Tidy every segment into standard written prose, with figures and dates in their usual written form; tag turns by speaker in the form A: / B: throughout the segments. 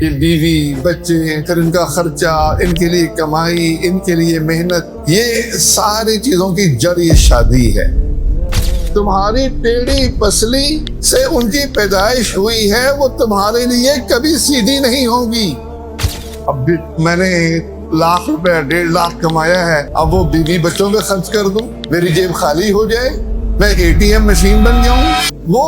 A: کہ بیوی بچے پھر ان کا خرچہ، ان کے لیے کمائی، ان کے لیے محنت، یہ ساری چیزوں کی جڑ یہ شادی ہے۔ تمہاری ٹیڑھی پسلی سے ان کی پیدائش ہوئی ہے، وہ تمہارے لیے کبھی سیدھی نہیں ہوگی۔ اب بھی میں نے 1,00,000 روپے 1.5 لاکھ کمایا ہے، اب وہ بیوی بچوں میں خرچ کر دوں، میری جیب خالی ہو جائے، میں ATM مشین بن جاؤں۔ وہ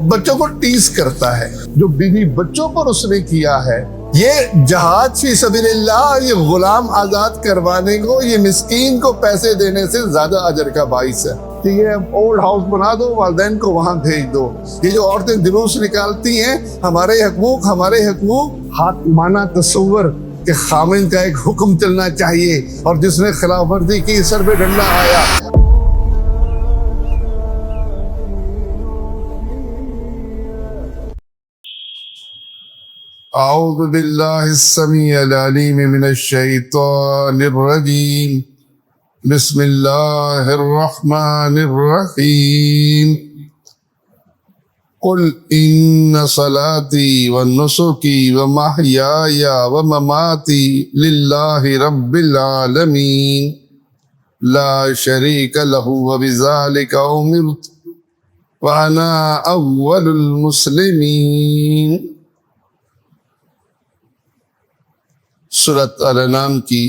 A: بچوں کو ٹیز کرتا ہے۔ جو بیوی بچوں پر اس نے کیا ہے، یہ جہاد فی سبیل اللہ، یہ غلام آزاد کروانے کو، یہ مسکین کو پیسے دینے سے زیادہ اجر کا باعث ہے کہ یہ اولڈ ہاؤس بنا دو، والدین کو وہاں بھیج دو۔ یہ جو عورتیں جلوس نکالتی ہیں ہمارے حقوق، حاکمانہ تصور کہ خامن کا ایک حکم چلنا چاہیے، اور جس نے خلاف ورزی کی سر پہ ڈنڈا آیا۔ اعوذ باللہ السمیع العلیم من الشیطان الرجیم، بسم اللہ الرحمن الرحیم، قل ان صلاتي ونسكي ومحياي ومماتي لله رب العالمين لا شريك له وبذلك أمرت وأنا أول المسلمين۔ سورۃ الانعام کی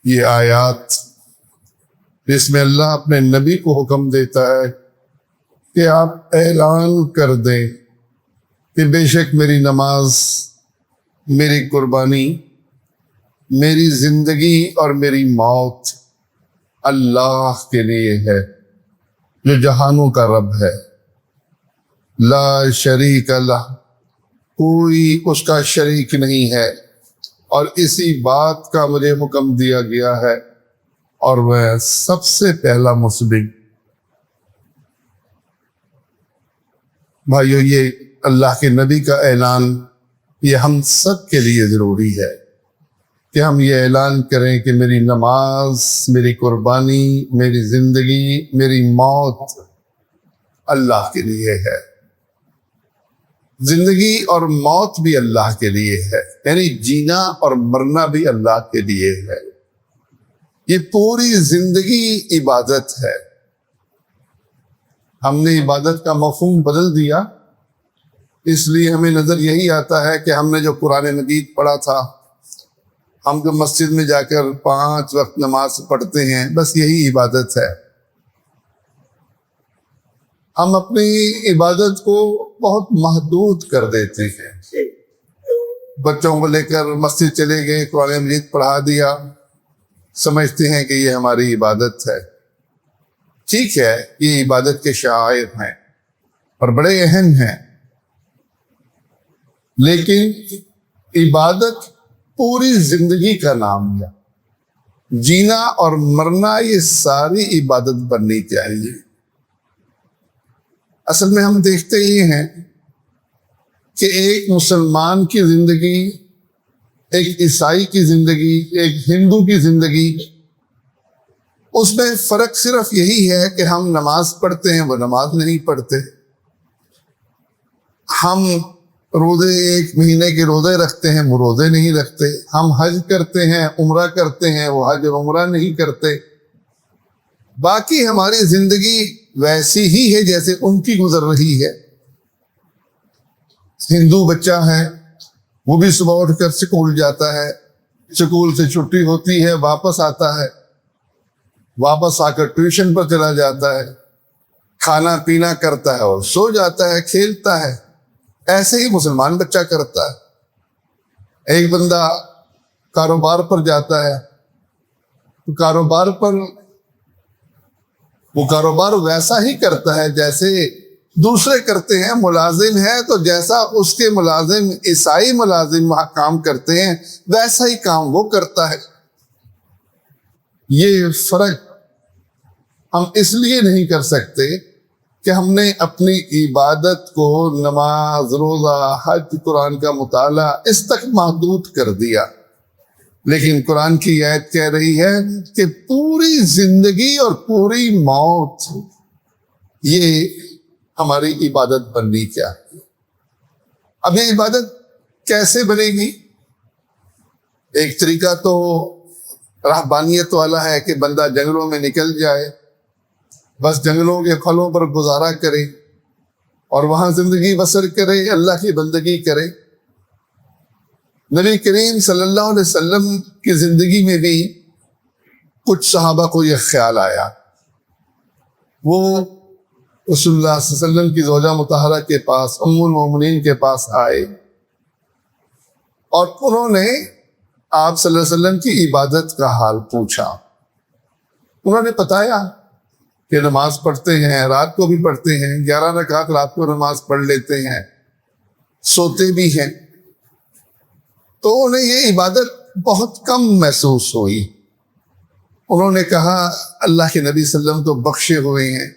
A: یہ آیات، جس میں اللہ اپنے نبی کو حکم دیتا ہے کہ آپ اعلان کر دیں کہ بے شک میری نماز، میری قربانی، میری زندگی اور میری موت اللہ کے لیے ہے، جو جہانوں کا رب ہے۔ لا شریک لہ، کوئی اس کا شریک نہیں ہے، اور اسی بات کا مجھے حکم دیا گیا ہے، اور میں سب سے پہلا مسلم۔ بھائیو، یہ اللہ کے نبی کا اعلان یہ ہم سب کے لیے ضروری ہے کہ ہم یہ اعلان کریں کہ میری نماز، میری قربانی، میری زندگی، میری موت اللہ کے لیے ہے۔ زندگی اور موت بھی اللہ کے لیے ہے، یعنی جینا اور مرنا بھی اللہ کے لیے ہے۔ یہ پوری زندگی عبادت ہے۔ ہم نے عبادت کا مفہوم بدل دیا، اس لیے ہمیں نظر یہی آتا ہے کہ ہم نے جو قرآن مجید پڑھا تھا، ہم جو مسجد میں جا کر 5 وقت نماز پڑھتے ہیں، بس یہی عبادت ہے۔ ہم اپنی عبادت کو بہت محدود کر دیتے ہیں۔ بچوں کو لے کر مسجد چلے گئے، قرآن مجید پڑھا دیا، سمجھتے ہیں کہ یہ ہماری عبادت ہے۔ ٹھیک ہے، یہ عبادت کے شعائر ہیں اور بڑے اہم ہیں، لیکن عبادت پوری زندگی کا نام ہے۔ جینا اور مرنا یہ ساری عبادت بننی چاہیے۔ اصل میں ہم دیکھتے ہی ہیں کہ ایک مسلمان کی زندگی، ایک عیسائی کی زندگی، ایک ہندو کی زندگی، اس میں فرق صرف یہی ہے کہ ہم نماز پڑھتے ہیں، وہ نماز نہیں پڑھتے۔ ہم روزے 1 مہینے کے روزے رکھتے ہیں، وہ روزے نہیں رکھتے۔ ہم حج کرتے ہیں، عمرہ کرتے ہیں، وہ حج اور عمرہ نہیں کرتے۔ باقی ہماری زندگی ویسی ہی ہے جیسے ان کی گزر رہی ہے۔ ہندو بچہ ہے، وہ بھی صبح اٹھ کر سکول جاتا ہے، سکول سے چھٹی ہوتی ہے، واپس آتا ہے، واپس آ کر ٹیوشن پر چلا جاتا ہے، کھانا پینا کرتا ہے اور سو جاتا ہے، کھیلتا ہے۔ ایسے ہی مسلمان بچہ کرتا ہے۔ ایک بندہ کاروبار پر جاتا ہے تو وہ کاروبار ویسا ہی کرتا ہے جیسے دوسرے کرتے ہیں۔ ملازم ہے تو جیسا اس کے ملازم، عیسائی ملازم وہاں کام کرتے ہیں، ویسا ہی کام وہ کرتا ہے۔ یہ فرق ہم اس لیے نہیں کر سکتے کہ ہم نے اپنی عبادت کو نماز، روزہ، حج، قرآن کا مطالعہ اس تک محدود کر دیا، لیکن قرآن کی آیت کہہ رہی ہے کہ پوری زندگی اور پوری موت یہ ہماری عبادت بننی چاہیے۔ اب یہ عبادت کیسے بنے گی؟ ایک طریقہ تو رہبانیت والا ہے کہ بندہ جنگلوں میں نکل جائے، بس جنگلوں کے پھلوں پر گزارا کرے اور وہاں زندگی بسر کرے، اللہ کی بندگی کرے۔ نبی کریم صلی اللہ علیہ وسلم کی زندگی میں بھی کچھ صحابہ کو یہ خیال آیا۔ وہ رسول اللہ صلی اللہ علیہ وسلم کی زوجہ مطہرہ کے پاس، ام المومنین کے پاس آئے اور انہوں نے آپ صلی اللہ علیہ وسلم کی عبادت کا حال پوچھا۔ انہوں نے بتایا کہ نماز پڑھتے ہیں، رات کو بھی پڑھتے ہیں، 11 رکعت رات کو نماز پڑھ لیتے ہیں، سوتے بھی ہیں۔ تو انہیں یہ عبادت بہت کم محسوس ہوئی۔ انہوں نے کہا اللہ کے نبی صلی اللہ علیہ وسلم تو بخشے ہوئے ہیں،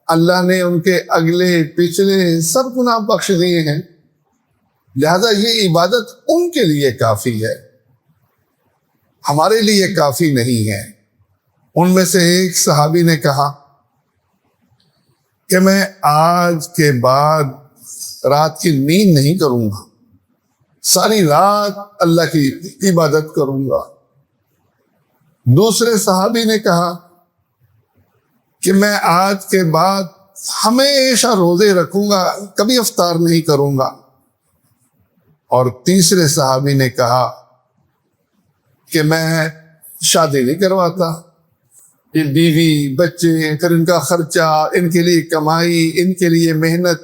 A: اللہ نے ان کے اگلے پچھلے سب گناہ بخش دیے ہیں، لہذا یہ عبادت ان کے لیے کافی ہے، ہمارے لیے کافی نہیں ہے۔ ان میں سے ایک صحابی نے کہا کہ میں آج کے بعد رات کی نیند نہیں کروں گا، ساری رات اللہ کی عبادت کروں گا۔ دوسرے صحابی نے کہا کہ میں آج کے بعد ہمیشہ روزے رکھوں گا، کبھی افطار نہیں کروں گا۔ اور تیسرے صحابی نے کہا کہ میں شادی نہیں کرواتا، یہ بیوی بچے، پھر ان کا خرچہ، ان کے لیے کمائی، ان کے لیے محنت،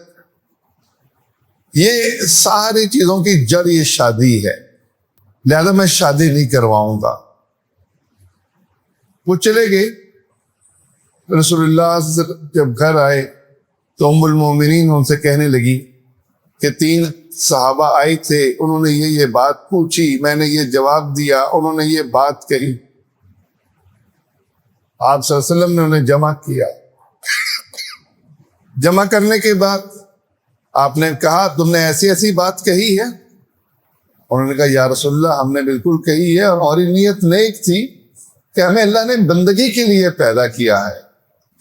A: یہ ساری چیزوں کی جڑ یہ شادی ہے، لہذا میں شادی نہیں کرواؤں گا۔ وہ چلے گئے۔ رسول اللہ صلی اللہ علیہ وسلم جب گھر آئے تو ام المومنین ان سے کہنے لگی کہ 3 صحابہ آئے تھے، انہوں نے یہ بات پوچھی، میں نے یہ جواب دیا، انہوں نے یہ بات کہی۔ آپ صلی اللہ علیہ وسلم نے انہیں جمع کیا۔ جمع کرنے کے بعد آپ نے کہا تم نے ایسی ایسی بات کہی ہے؟ انہوں نے کہا یا رسول اللہ ہم نے بالکل کہی ہے، اور ہماری نیت نیک تھی کہ ہمیں اللہ نے بندگی کے لیے پیدا کیا ہے۔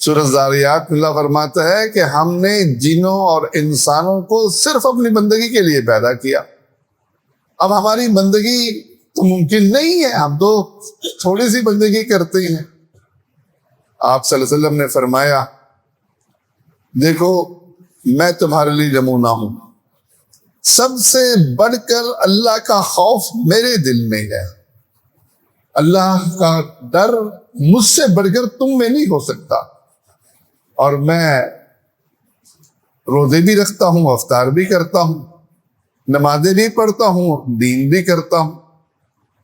A: سورۃ الذاریات اللہ فرماتا ہے کہ ہم نے جنوں اور انسانوں کو صرف اپنی بندگی کے لیے پیدا کیا، اب ہماری بندگی تو ممکن نہیں ہے، ہم تو تھوڑی سی بندگی کرتے ہیں۔ آپ صلی اللہ علیہ وسلم نے فرمایا دیکھو میں تمہارے لیے نمونہ ہوں، سب سے بڑھ کر اللہ کا خوف میرے دل میں ہے، اللہ کا ڈر مجھ سے بڑھ کر تم میں نہیں ہو سکتا، اور میں روزے بھی رکھتا ہوں، افطار بھی کرتا ہوں، نمازیں بھی پڑھتا ہوں، دین بھی کرتا ہوں،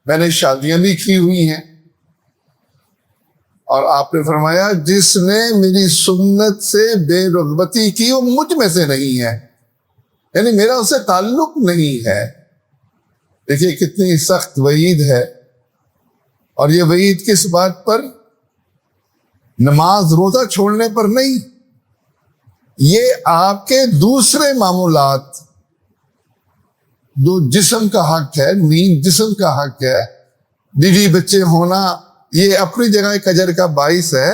A: میں نے شادیاں بھی کی ہوئی ہیں۔ اور آپ نے فرمایا جس نے میری سنت سے بے رغبتی کی وہ مجھ میں سے نہیں ہے، یعنی میرا اس سے تعلق نہیں ہے۔ دیکھیے کتنی سخت وعید ہے، اور یہ وعید کس بات پر؟ نماز روزہ چھوڑنے پر نہیں، یہ آپ کے دوسرے معمولات جو جسم کا حق ہے، نیند جسم کا حق ہے، بیوی بچے ہونا یہ اپنی جگہ ایک اجر کا باعث ہے،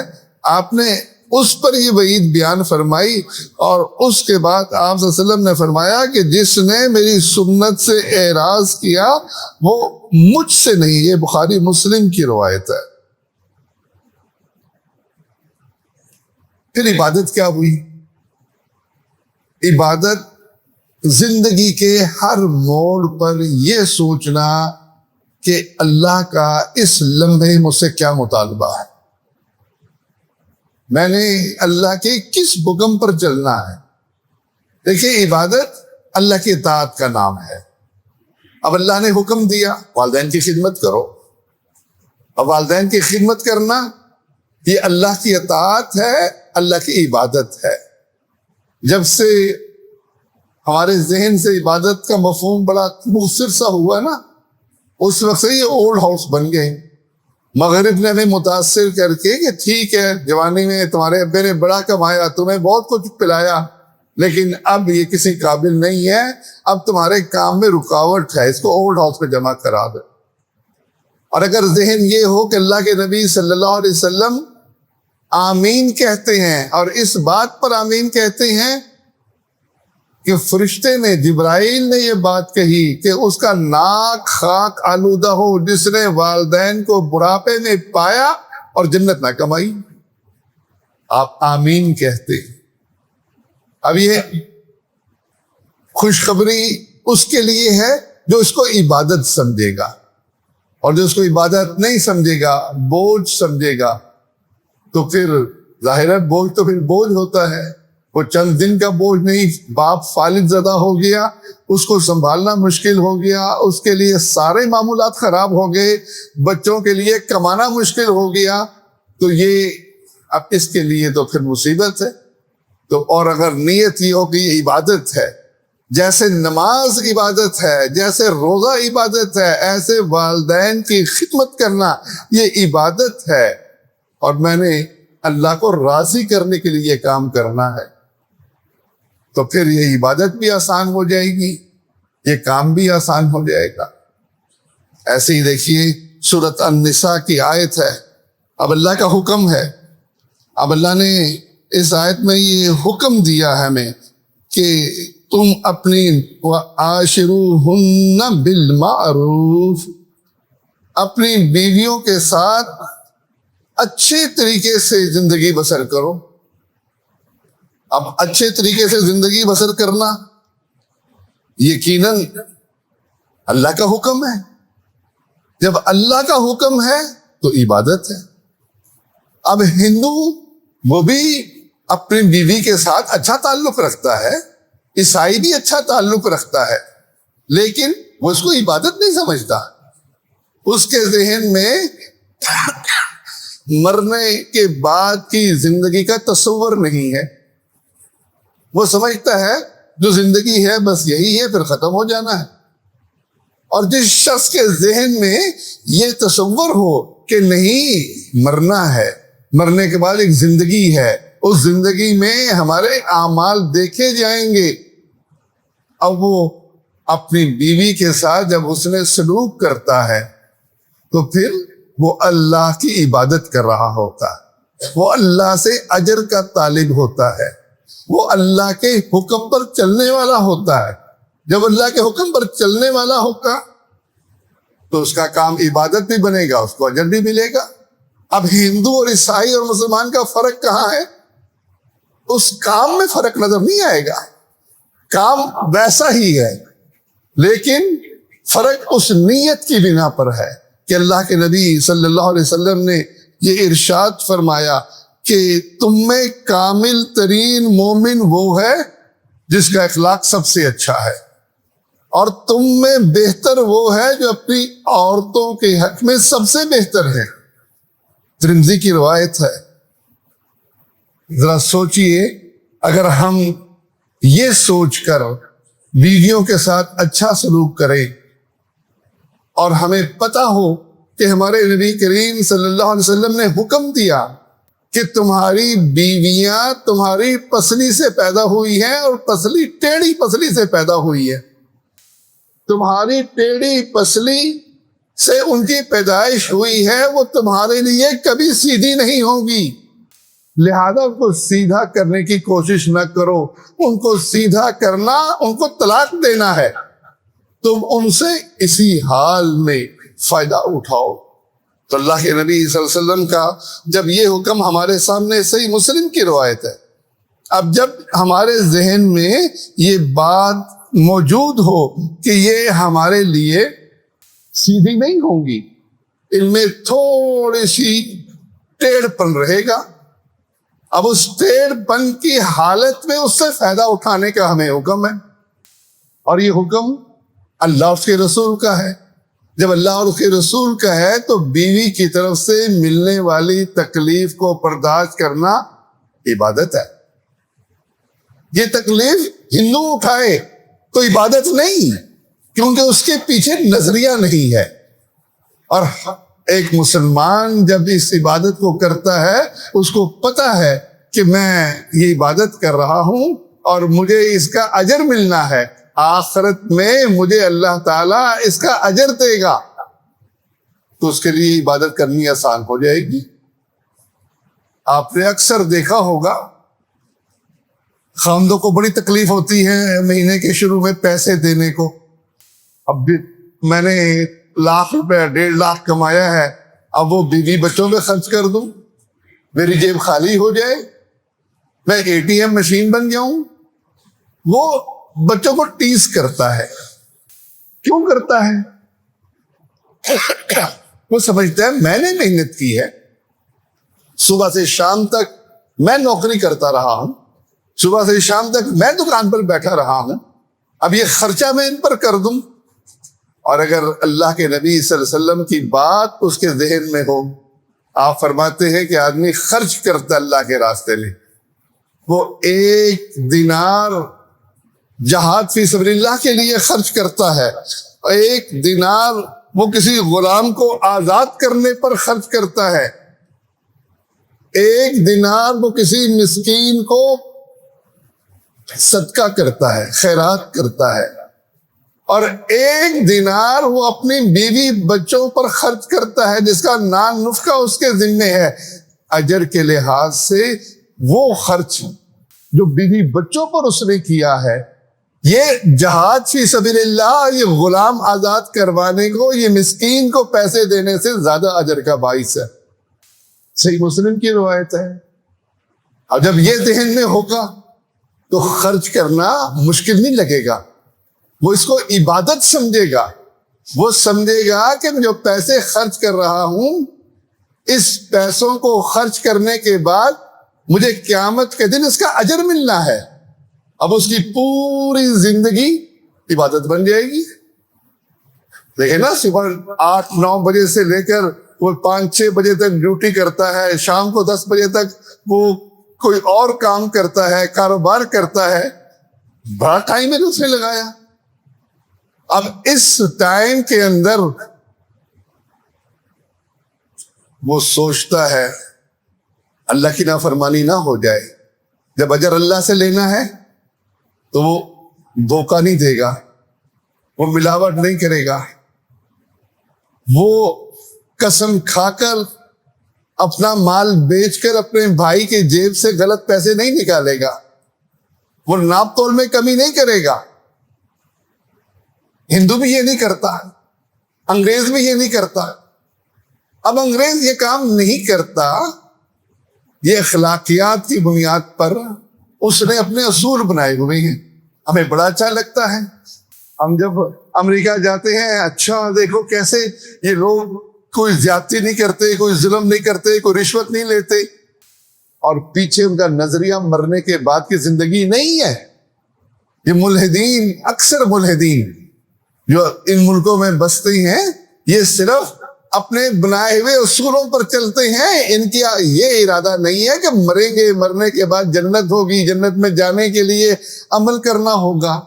A: آپ نے اس پر یہ وعید بیان فرمائی۔ اور اس کے بعد آپ صلی اللہ علیہ وسلم نے فرمایا کہ جس نے میری سنت سے اعراض کیا وہ مجھ سے نہیں، یہ بخاری مسلم کی روایت ہے۔ پھر عبادت کیا ہوئی؟ عبادت زندگی کے ہر موڑ پر یہ سوچنا کہ اللہ کا اس لمحے مجھ سے کیا مطالبہ ہے، میں نے اللہ کے کس حکم پر چلنا ہے۔ دیکھیے عبادت اللہ کی اطاعت کا نام ہے۔ اب اللہ نے حکم دیا والدین کی خدمت کرو، اب والدین کی خدمت کرنا یہ اللہ کی اطاعت ہے، اللہ کی عبادت ہے۔ جب سے ہمارے ذہن سے عبادت کا مفہوم بڑا مختصر سا ہوا نا، اس وقت سے یہ اولڈ ہاؤس بن گئے۔ مغرب نے ہمیں متاثر کر کے کہ ٹھیک ہے جوانی میں تمہارے ابے نے بڑا کمایا، تمہیں بہت کچھ پلایا، لیکن اب یہ کسی قابل نہیں ہے، اب تمہارے کام میں رکاوٹ ہے، اس کو اولڈ ہاؤس پہ جمع کرا دے۔ اور اگر ذہن یہ ہو کہ اللہ کے نبی صلی اللہ علیہ وسلم آمین کہتے ہیں، اور اس بات پر آمین کہتے ہیں کہ فرشتے نے، جبرائیل نے یہ بات کہی کہ اس کا ناک خاک آلودہ ہو جس نے والدین کو بڑھاپے میں پایا اور جنت نہ کمائی. آپ آمین کہتے. اب یہ خوشخبری اس کے لیے ہے جو اس کو عبادت سمجھے گا، اور جو اس کو عبادت نہیں سمجھے گا، بوجھ سمجھے گا، تو پھر ظاہر ہے بوجھ تو پھر بوجھ ہوتا ہے. وہ چند دن کا بوجھ نہیں، باپ فالج زدہ ہو گیا، اس کو سنبھالنا مشکل ہو گیا، اس کے لیے سارے معمولات خراب ہو گئے، بچوں کے لیے کمانا مشکل ہو گیا، تو یہ اب اس کے لیے تو پھر مصیبت ہے. تو اور اگر نیت یہ ہو کہ یہ عبادت ہے، جیسے نماز عبادت ہے، جیسے روزہ عبادت ہے، ایسے والدین کی خدمت کرنا یہ عبادت ہے، اور میں نے اللہ کو راضی کرنے کے لیے یہ کام کرنا ہے، تو پھر یہ عبادت بھی آسان ہو جائے گی، یہ کام بھی آسان ہو جائے گا. ایسے ہی دیکھیے سورۃ النساء کی آیت ہے. اب اللہ کا حکم ہے. اب اللہ نے اس آیت میں یہ حکم دیا ہے ہمیں کہ تم اپنی وعاشروہن بالمعروف، اپنی بیویوں کے ساتھ اچھے طریقے سے زندگی بسر کرو. اب اچھے طریقے سے زندگی بسر کرنا یقیناً اللہ کا حکم ہے. جب اللہ کا حکم ہے تو عبادت ہے. اب ہندو وہ بھی اپنی بیوی کے ساتھ اچھا تعلق رکھتا ہے، عیسائی بھی اچھا تعلق رکھتا ہے، لیکن وہ اس کو عبادت نہیں سمجھتا. اس کے ذہن میں مرنے کے بعد کی زندگی کا تصور نہیں ہے. وہ سمجھتا ہے جو زندگی ہے بس یہی ہے، پھر ختم ہو جانا ہے. اور جس شخص کے ذہن میں یہ تصور ہو کہ نہیں مرنا ہے، مرنے کے بعد ایک زندگی ہے، اس زندگی میں ہمارے اعمال دیکھے جائیں گے، اب وہ اپنی بیوی کے ساتھ جب اس نے سلوک کرتا ہے تو پھر وہ اللہ کی عبادت کر رہا ہوتا ہے، وہ اللہ سے اجر کا طالب ہوتا ہے، وہ اللہ کے حکم پر چلنے والا ہوتا ہے. جب اللہ کے حکم پر چلنے والا ہوگا تو اس کا کام عبادت بھی بنے گا، اس کو اجر بھی ملے گا. اب ہندو اور عیسائی اور مسلمان کا فرق کہاں ہے؟ اس کام میں فرق نظر نہیں آئے گا، کام ویسا ہی ہے، لیکن فرق اس نیت کی بنا پر ہے کہ اللہ کے نبی صلی اللہ علیہ وسلم نے یہ ارشاد فرمایا کہ تم میں کامل ترین مومن وہ ہے جس کا اخلاق سب سے اچھا ہے، اور تم میں بہتر وہ ہے جو اپنی عورتوں کے حق میں سب سے بہتر ہے. ترمذی کی روایت ہے. ذرا سوچئے اگر ہم یہ سوچ کر بیویوں کے ساتھ اچھا سلوک کریں اور ہمیں پتا ہو کہ ہمارے نبی کریم صلی اللہ علیہ وسلم نے حکم دیا کہ تمہاری بیویاں تمہاری پسلی سے پیدا ہوئی ہیں اور پسلی ٹیڑھی پسلی سے پیدا ہوئی ہے، تمہاری ٹیڑھی پسلی سے ان کی پیدائش ہوئی ہے، وہ تمہارے لیے کبھی سیدھی نہیں ہوگی، لہذا ان کو سیدھا کرنے کی کوشش نہ کرو. ان کو سیدھا کرنا ان کو طلاق دینا ہے. تم ان سے اسی حال میں فائدہ اٹھاؤ. تو اللہ کے نبی صلی اللہ علیہ وسلم کا جب یہ حکم ہمارے سامنے، صحیح مسلم کی روایت ہے، اب جب ہمارے ذہن میں یہ بات موجود ہو کہ یہ ہمارے لیے سیدھی نہیں ہوں گی، ان میں تھوڑی سی ٹیڑھ پن رہے گا، اب اس ٹیڑھ پن کی حالت میں اس سے فائدہ اٹھانے کا ہمیں حکم ہے. اور یہ حکم اللہ اس کے رسول کا ہے. جب اللہ اور اس کے رسول کا ہے تو بیوی کی طرف سے ملنے والی تکلیف کو برداشت کرنا عبادت ہے. یہ تکلیف ہندو اٹھائے تو عبادت نہیں، کیونکہ اس کے پیچھے نظریہ نہیں ہے. اور ایک مسلمان جب اس عبادت کو کرتا ہے اس کو پتا ہے کہ میں یہ عبادت کر رہا ہوں اور مجھے اس کا اجر ملنا ہے، آخرت میں مجھے اللہ تعالیٰ اس کا اجر دے گا، تو اس کے لیے عبادت کرنی آسان ہو جائے گی. آپ نے اکثر دیکھا ہوگا خاندوں کو بڑی تکلیف ہوتی ہے مہینے کے شروع میں پیسے دینے کو. اب بھی میں نے 1,00,000 روپے 1.5 لاکھ کمایا ہے, اب وہ بیوی بچوں پہ خرچ کر دوں, میری جیب خالی ہو جائے, میں ATM مشین بن جاؤں. وہ بچوں کو ٹیز کرتا ہے. کیوں کرتا ہے؟ وہ سمجھتا ہے میں نے محنت کی ہے, صبح سے شام تک میں نوکری کرتا رہا ہوں, صبح سے شام تک میں دکان پر بیٹھا رہا ہوں, اب یہ خرچہ میں ان پر کر دوں. اور اگر اللہ کے نبی صلی اللہ علیہ وسلم کی بات اس کے ذہن میں ہو, آپ فرماتے ہیں کہ آدمی خرچ کرتا اللہ کے راستے میں, وہ 1 دینار جہاد فی سبیل اللہ کے لیے خرچ کرتا ہے, 1 دینار وہ کسی غلام کو آزاد کرنے پر خرچ کرتا ہے, 1 دینار وہ کسی مسکین کو صدقہ کرتا ہے, خیرات کرتا ہے, اور 1 دینار وہ اپنی بیوی بچوں پر خرچ کرتا ہے جس کا نان نفقہ اس کے ذمے ہے. اجر کے لحاظ سے وہ خرچ جو بیوی بچوں پر اس نے کیا ہے, یہ جہاد فی سبیل اللہ, یہ غلام آزاد کروانے کو, یہ مسکین کو پیسے دینے سے زیادہ اجر کا باعث ہے. صحیح مسلم کی روایت ہے. اور جب یہ ذہن میں ہوگا تو خرچ کرنا مشکل نہیں لگے گا, وہ اس کو عبادت سمجھے گا. وہ سمجھے گا کہ میں جو پیسے خرچ کر رہا ہوں, اس پیسوں کو خرچ کرنے کے بعد مجھے قیامت کے دن اس کا اجر ملنا ہے. اب اس کی پوری زندگی عبادت بن جائے گی. دیکھیں نا, صبح 8-9 بجے سے لے کر وہ 5-6 بجے تک ڈیوٹی کرتا ہے, شام کو 10 بجے تک وہ کوئی اور کام کرتا ہے, کاروبار کرتا ہے, بڑا ٹائم ہے اس نے لگایا. اب اس ٹائم کے اندر وہ سوچتا ہے اللہ کی نافرمانی نہ ہو جائے. جب اجر اللہ سے لینا ہے تو وہ دھوکہ نہیں دے گا, وہ ملاوٹ نہیں کرے گا, وہ قسم کھا کر اپنا مال بیچ کر اپنے بھائی کے جیب سے غلط پیسے نہیں نکالے گا, وہ ناپ تول میں کمی نہیں کرے گا. ہندو بھی یہ نہیں کرتا, انگریز بھی یہ نہیں کرتا. اب انگریز یہ کام نہیں کرتا, یہ اخلاقیات کی بنیاد پر اس نے اپنے اصول بنائے ہوئے ہیں. ہمیں بڑا اچھا لگتا ہے, ہم جب امریکہ جاتے ہیں, اچھا دیکھو کیسے یہ لوگ کوئی زیادتی نہیں کرتے, کوئی ظلم نہیں کرتے, کوئی رشوت نہیں لیتے, اور پیچھے ان کا نظریہ مرنے کے بعد کی زندگی نہیں ہے. یہ ملحدین, اکثر ملحدین جو ان ملکوں میں بستے ہیں, یہ صرف اپنے بنائے ہوئے اصولوں پر چلتے ہیں. ان کی یہ ارادہ نہیں ہے کہ مریں گے, مرنے کے بعد جنت ہوگی, جنت میں جانے کے لیے عمل کرنا ہوگا.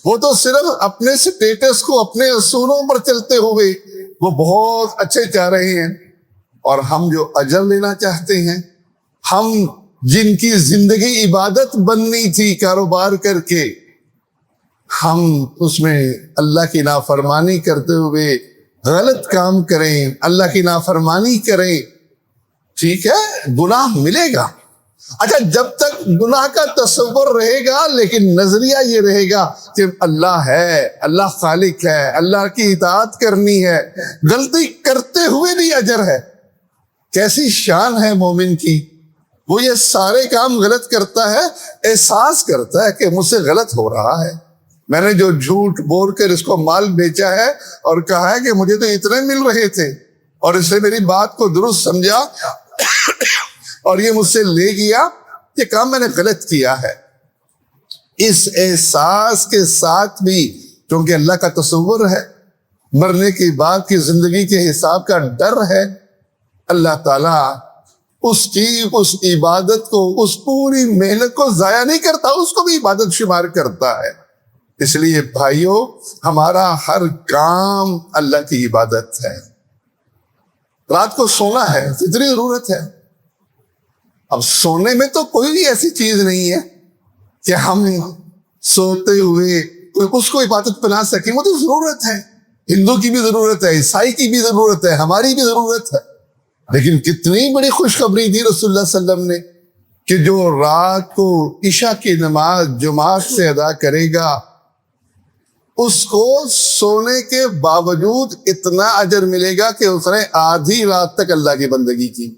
A: وہ تو صرف اپنے سٹیٹس کو, اپنے اصولوں پر چلتے ہوئے وہ بہت اچھے چاہ رہے ہیں. اور ہم جو اجر لینا چاہتے ہیں, ہم جن کی زندگی عبادت بننی تھی کاروبار کر کے, ہم اس میں اللہ کی نافرمانی کرتے ہوئے غلط کام کریں, اللہ کی نافرمانی کریں, ٹھیک ہے گناہ ملے گا. اچھا جب تک گناہ کا تصور رہے گا لیکن نظریہ یہ رہے گا کہ اللہ ہے, اللہ خالق ہے, اللہ کی اطاعت کرنی ہے, غلطی کرتے ہوئے بھی اجر ہے. کیسی شان ہے مومن کی, وہ یہ سارے کام غلط کرتا ہے, احساس کرتا ہے کہ مجھ سے غلط ہو رہا ہے, میں نے جو جھوٹ بول کر اس کو مال بیچا ہے اور کہا ہے کہ مجھے تو اتنے مل رہے تھے, اور اس نے میری بات کو درست سمجھا اور یہ مجھ سے لے گیا, یہ کام میں نے غلط کیا ہے. اس احساس کے ساتھ بھی کیونکہ اللہ کا تصور ہے, مرنے کے بعد کی زندگی کے حساب کا ڈر ہے, اللہ تعالیٰ اس کی اس عبادت کو, اس پوری محنت کو ضائع نہیں کرتا, اس کو بھی عبادت شمار کرتا ہے. اس لیے بھائیوں, ہمارا ہر کام اللہ کی عبادت ہے. رات کو سونا ہے, فطری ضرورت ہے. اب سونے میں تو کوئی بھی ایسی چیز نہیں ہے کہ ہم سوتے ہوئے اس کو عبادت بنا سکیں, وہ تو ضرورت ہے. ہندو کی بھی ضرورت ہے, عیسائی کی بھی ضرورت ہے, ہماری بھی ضرورت ہے. لیکن کتنی بڑی خوشخبری دی رسول اللہ صلی اللہ علیہ وسلم نے کہ جو رات کو عشاء کی نماز جماعت سے ادا کرے گا اس کو سونے کے باوجود اتنا اجر ملے گا کہ اس نے آدھی رات تک اللہ کی بندگی کی.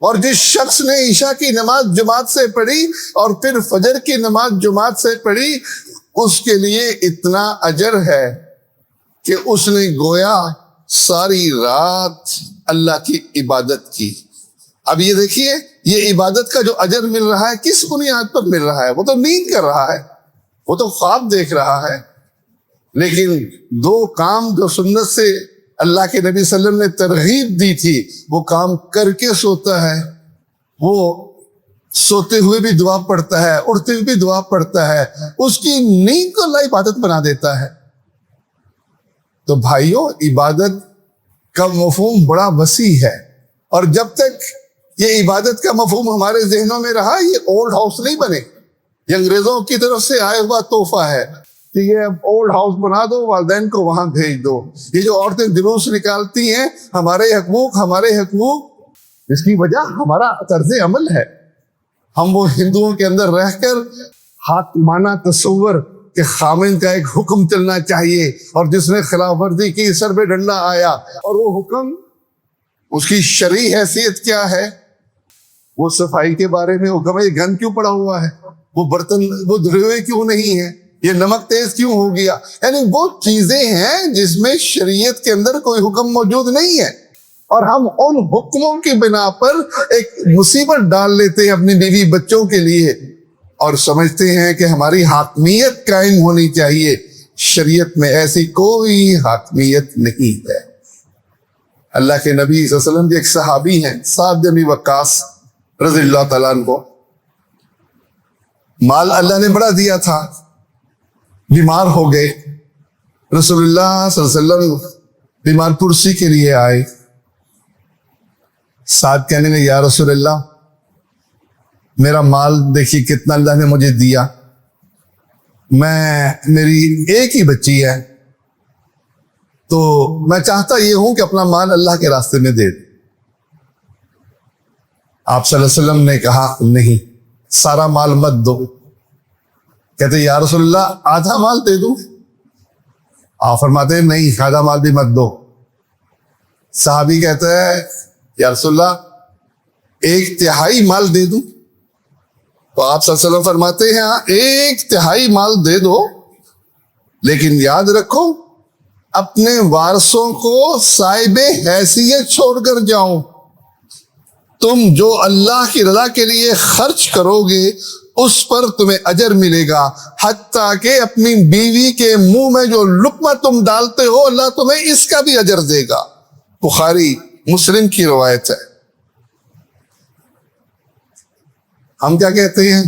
A: اور جس شخص نے عشاء کی نماز جماعت سے پڑھی اور پھر فجر کی نماز جماعت سے پڑھی اس کے لیے اتنا اجر ہے کہ اس نے گویا ساری رات اللہ کی عبادت کی. اب یہ دیکھیے یہ عبادت کا جو اجر مل رہا ہے کس بنیاد پر مل رہا ہے؟ وہ تو نیند کر رہا ہے, وہ تو خواب دیکھ رہا ہے, لیکن دو کام جو سنت سے اللہ کے نبی صلی اللہ علیہ وسلم نے ترغیب دی تھی وہ کام کر کے سوتا ہے. وہ سوتے ہوئے بھی دعا پڑھتا ہے, اٹھتے ہوئے بھی دعا پڑھتا ہے, اس کی نیند کو اللہ عبادت بنا دیتا ہے. تو بھائیوں عبادت کا مفہوم بڑا وسیع ہے, اور جب تک یہ عبادت کا مفہوم ہمارے ذہنوں میں رہا یہ اولڈ ہاؤس نہیں بنے. یہ انگریزوں کی طرف سے آیا ہوا تحفہ ہے کہ یہ اب اولڈ ہاؤس بنا دو, والدین کو وہاں بھیج دو. یہ جو عورتیں جلوس نکالتی ہیں ہمارے حقوق, اس کی وجہ ہمارا طرز عمل ہے. ہم وہ ہندوؤں کے اندر رہ کر حاکمانہ تصور کہ خامند کا ایک حکم چلنا چاہیے اور جس نے خلاف ورزی کی سر پہ ڈنڈا آیا, اور وہ حکم اس کی شرعی حیثیت کیا ہے؟ وہ صفائی کے بارے میں حکم ہے, یہ گند کیوں پڑا ہوا ہے, وہ برتن وہ دھلے ہوئے کیوں نہیں ہے, یہ نمک تیز کیوں ہو گیا. یعنی وہ چیزیں ہیں جس میں شریعت کے اندر کوئی حکم موجود نہیں ہے, اور ہم ان حکموں کی بنا پر ایک مصیبت ڈال لیتے ہیں اپنی بیوی بچوں کے لیے اور سمجھتے ہیں کہ ہماری حاکمیت قائم ہونی چاہیے. شریعت میں ایسی کوئی حاکمیت نہیں ہے. اللہ کے نبی صلی اللہ علیہ وسلم کے ایک صحابی ہیں سعد بن وقاص رضی اللہ تعالیٰ عنہ کو مال اللہ نے بڑا دیا تھا, بیمار ہو گئے. رسول اللہ صلی اللہ علیہ وسلم بیمار پرسی کے لیے آئے. سعد کہنے لگے یا رسول اللہ میرا مال دیکھیے کتنا اللہ نے مجھے دیا, میری ایک ہی بچی ہے, تو میں چاہتا یہ ہوں کہ اپنا مال اللہ کے راستے میں دے دوں. آپ صلی اللہ علیہ وسلم نے کہا نہیں, سارا مال مت دو. کہتے یا رسول اللہ آدھا مال دے دوں؟ آپ فرماتے ہیں نہیں, آدھا مال بھی مت دو. صحابی کہتا ہے یا رسول اللہ 1/3 مال دے دوں؟ تو آپ صلی اللہ علیہ وسلم فرماتے ہیں ہاں 1/3 مال دے دو, لیکن یاد رکھو اپنے وارثوں کو صاحب حیثیت چھوڑ کر جاؤ. تم جو اللہ کی رضا کے لیے خرچ کرو گے اس پر تمہیں اجر ملے گا, حتیٰ کہ اپنی بیوی کے منہ میں جو لقمہ تم ڈالتے ہو اللہ تمہیں اس کا بھی اجر دے گا. بخاری مسلم کی روایت ہے. ہم کیا کہتے ہیں؟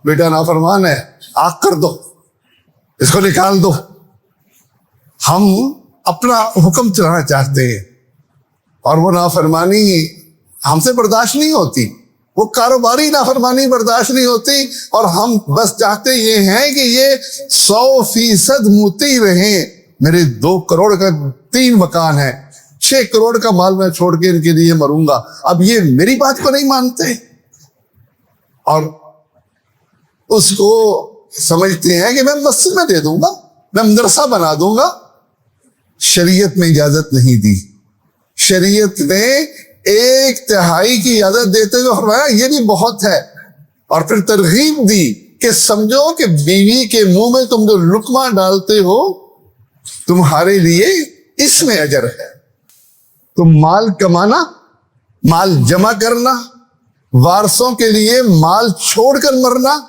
A: بیٹا نافرمان ہے, آگ کر دو, اس کو نکال دو. ہم اپنا حکم چلانا چاہتے ہیں اور وہ نافرمانی ہم سے برداشت نہیں ہوتی, وہ کاروباری نافرمانی برداشت نہیں ہوتی, اور ہم بس چاہتے یہ ہیں کہ یہ 100% مطیع رہیں. میرے 2 کروڑ کا 3 مکان ہے, 6 کروڑ کا مال میں چھوڑ کے ان کے لیے مروں گا. اب یہ میری بات کو نہیں مانتے اور اس کو سمجھتے ہیں کہ میں مسجد میں دے دوں گا, میں مدرسہ بنا دوں گا. شریعت میں اجازت نہیں دی. شریعت نے 1/3 کی اجازت دیتے ہوئے فرمایا یہ بھی بہت ہے, اور پھر ترغیب دی کہ سمجھو کہ بیوی کے منہ میں تم جو لقمہ ڈالتے ہو تمہارے لیے اس میں اجر ہے. تم مال کمانا, مال جمع کرنا, وارثوں کے لیے مال چھوڑ کر مرنا,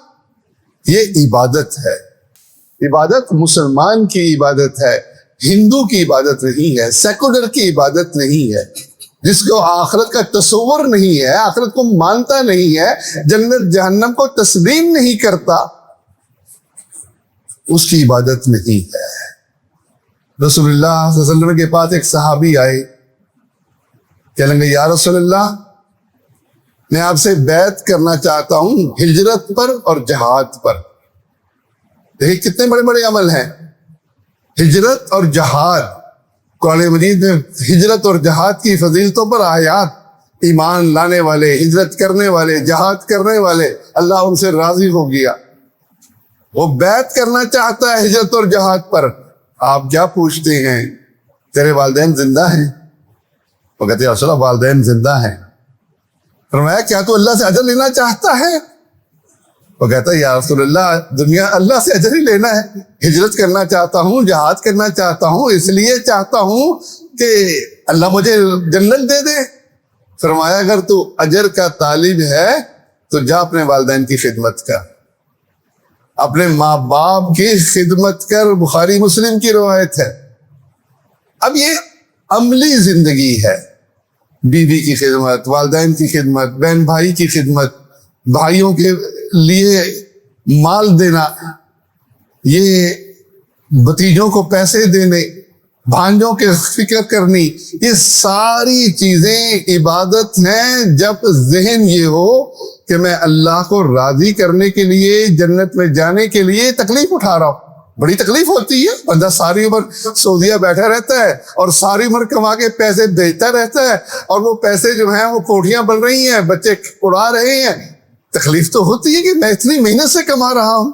A: یہ عبادت ہے. عبادت مسلمان کی عبادت ہے, ہندو کی عبادت نہیں ہے, سیکولر کی عبادت نہیں ہے. جس کو آخرت کا تصور نہیں ہے, آخرت کو مانتا نہیں ہے, جنت جہنم کو تسلیم نہیں کرتا, اس کی عبادت نہیں ہے. رسول اللہ صلی اللہ علیہ وسلم کے پاس ایک صحابی آئے, کہنے لگے یا رسول اللہ میں آپ سے بیعت کرنا چاہتا ہوں ہجرت پر اور جہاد پر. دیکھیں کتنے بڑے بڑے عمل ہیں, ہجرت اور جہاد. قرآن مجید میں ہجرت اور جہاد کی فضیلتوں پر آیات ایمان لانے والے، ہجرت کرنے والے، جہاد کرنے والے، اللہ ان سے راضی ہو گیا۔ وہ بیعت کرنا چاہتا ہے ہجرت اور جہاد پر، آپ کیا پوچھتے ہیں تیرے والدین زندہ ہیں؟ وہ کہتے ہیں رسول اللہ والدین زندہ ہیں۔ فرمایا کیا تو اللہ سے اجر لینا چاہتا ہے؟ وہ کہتا ہے یا رسول اللہ دنیا اللہ سے اجر ہی لینا ہے، ہجرت کرنا چاہتا ہوں، جہاد کرنا چاہتا ہوں، اس لیے چاہتا ہوں کہ اللہ مجھے جنت دے دے۔ فرمایا اگر تو اجر کا طالب ہے تو جا اپنے والدین کی خدمت کر، اپنے ماں باپ کی خدمت کر۔ بخاری مسلم کی روایت ہے۔ اب یہ عملی زندگی ہے، بیوی کی خدمت، والدین کی خدمت، بہن بھائی کی خدمت، بھائیوں کے لیے مال دینا، یہ بھتیجوں کو پیسے دینے، بھانجوں کے فکر کرنی، یہ ساری چیزیں عبادت ہیں جب ذہن یہ ہو کہ میں اللہ کو راضی کرنے کے لیے، جنت میں جانے کے لیے تکلیف اٹھا رہا ہوں۔ بڑی تکلیف ہوتی ہے، بندہ ساری عمر سعودیہ بیٹھا رہتا ہے اور ساری عمر کما کے پیسے بھیجتا رہتا ہے، اور وہ پیسے جو ہیں وہ کوٹھیاں بن رہی ہیں، بچے اڑا رہے ہیں۔ تکلیف تو ہوتی ہے کہ میں اتنی محنت سے کما رہا ہوں،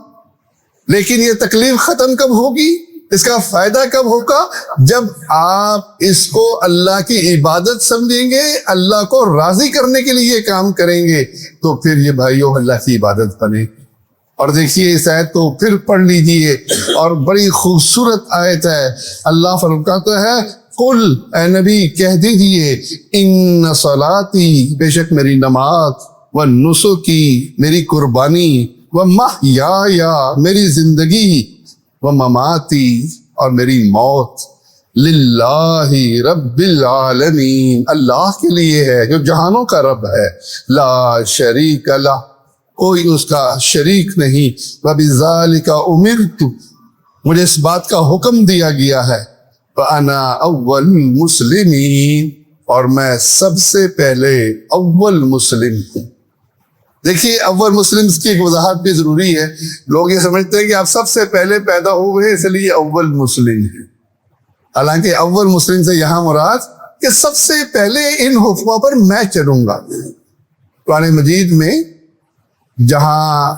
A: لیکن یہ تکلیف ختم کب ہوگی؟ اس کا فائدہ کب ہوگا؟ جب آپ اس کو اللہ کی عبادت سمجھیں گے، اللہ کو راضی کرنے کے لیے کام کریں گے، تو پھر یہ بھائیوں اللہ کی عبادت بنے۔ اور دیکھیے اس آیت کو پھر پڑھ لیجئے، اور بڑی خوبصورت آیت ہے۔ اللہ فرماتا ہے قل اے نبی کہہ دیجئے ان صلاتی بے شک میری نماز، ونسکی میری قربانی، ومحیایا میری زندگی، ومماتی اور میری موت، للہ رب العالمین اللہ کے لیے ہے جو جہانوں کا رب ہے، لا شریک لہ کوئی اس کا شریک نہیں، وبذالک امرت مجھے اس بات کا حکم دیا گیا ہے، فانا اول المسلمین اور میں سب سے پہلے اول مسلم ہوں۔ دیکھیے اول مسلم کی ایک وضاحت بھی ضروری ہے۔ لوگ یہ سمجھتے ہیں کہ آپ سب سے پہلے پیدا ہوئے اس لیے اول مسلم ہیں، حالانکہ اول مسلم سے یہاں مراد کہ سب سے پہلے ان حکموں پر میں چلوں گا۔ قرآن مجید میں جہاں